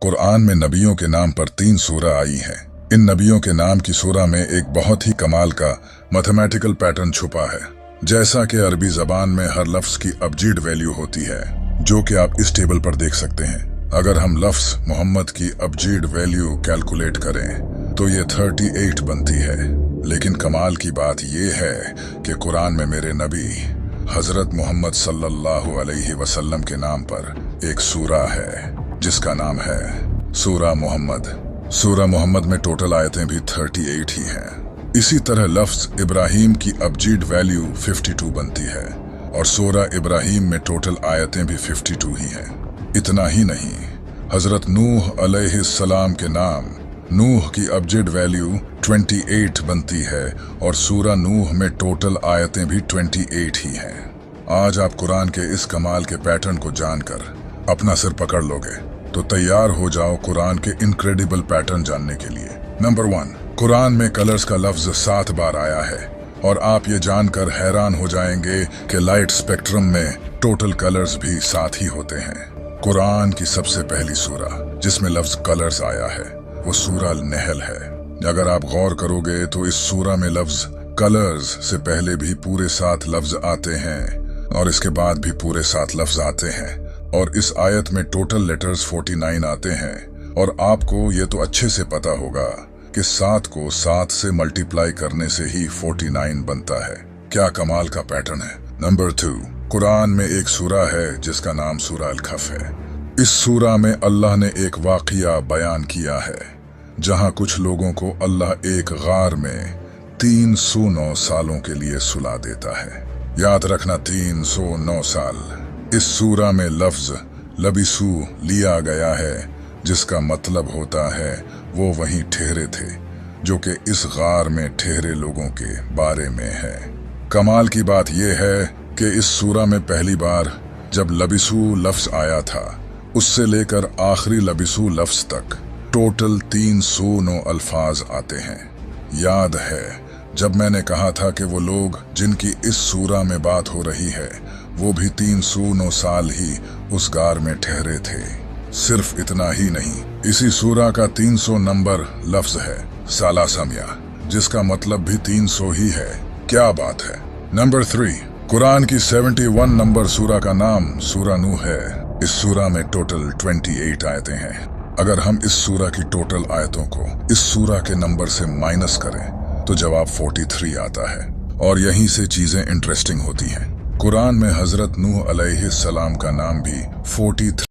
कुरान में नबियों के नाम पर 3 सूरा आई हैं। इन नबियों के नाम की सूरा में एक बहुत ही कमाल का मैथमेटिकल पैटर्न छुपा है। जैसा कि अरबी जबान में हर लफ्ज की अबजीड वैल्यू होती है, जो कि आप इस टेबल पर देख सकते हैं। अगर हम लफ्ज मोहम्मद की अबजीड वैल्यू कैलकुलेट करें तो ये 38 बनती है। लेकिन कमाल की बात ये है कि कुरान में मेरे नबी हजरत मोहम्मद सल्लल्लाहु अलैहि वसल्लम के नाम पर एक सूरा है जिसका नाम है सूरा मोहम्मद। सूरा मोहम्मद में टोटल आयतें भी 38 ही हैं। इसी तरह लफ्ज इब्राहिम की अबजीड वैल्यू 52 बनती है और सूरा इब्राहिम में टोटल आयतें भी 52 ही हैं। इतना ही नहीं, हजरत नूह अलैहिस्सलाम के नाम नूह की अबजीड वैल्यू 28 बनती है और सूरा नूह में टोटल आयतें भी 28 ही हैं। आज आप कुरान के इस कमाल के पैटर्न को जानकर अपना सिर पकड़ लोगे तो तैयार हो जाओ कुरान के इनक्रेडिबल पैटर्न जानने के लिए। नंबर 1, कुरान में कलर्स का लफ्ज 7 बार आया है और आप ये जानकर हैरान हो जाएंगे कि लाइट स्पेक्ट्रम में टोटल कलर्स भी 7 ही होते हैं। कुरान की सबसे पहली सूरा जिसमें लफ्ज कलर्स आया है वो सूरा नहल है। अगर आप गौर करोगे तो इस सूरा में लफ्ज कलर्स से पहले भी पूरे 7 लफ्ज आते हैं और इसके बाद भी पूरे 7 लफ्ज आते हैं और इस आयत में टोटल लेटर्स 49 आते हैं। और आपको ये तो अच्छे से पता होगा कि 7 को 7 से मल्टीप्लाई करने से ही 49 बनता है। क्या कमाल का पैटर्न है। नंबर 2, कुरान में एक सूरा है जिसका नाम सूरा अल खफ है। इस सूरा में अल्लाह ने एक वाक़िया बयान किया है जहां कुछ लोगों को अल्लाह एक गार में 309 सालों के लिए सुला देता है। याद रखना, 309 साल। इस सूरा में लफ्ज लबिसू लिया गया है जिसका मतलब होता है वो वहीं ठहरे थे, जो कि इस गार में ठहरे लोगों के बारे में है। कमाल की बात यह है कि इस सूरा में पहली बार जब लबिसू लफ्ज आया था उससे लेकर आखिरी लबिसू लफ्ज तक टोटल 309 अल्फाज आते हैं। याद है जब मैंने कहा था कि वो लोग जिनकी इस सूरा में बात हो रही है वो भी 309 साल ही उस गार में ठहरे थे। सिर्फ इतना ही नहीं, इसी सूरा का 300 नंबर लफ्ज है सालासमिया, जिसका मतलब भी 300 ही है। क्या बात है। नंबर 3, कुरान की 71 नंबर सूरा का नाम सूरा नूह है। इस सूरा में टोटल 28 आयतें हैं। अगर हम इस सूरा की टोटल आयतों को इस सूरा के नंबर से माइनस करें तो जवाब 43 आता है। और यहीं से चीजें इंटरेस्टिंग होती हैं। कुरान में हजरत नूह अलैहिस्सलाम का नाम भी 43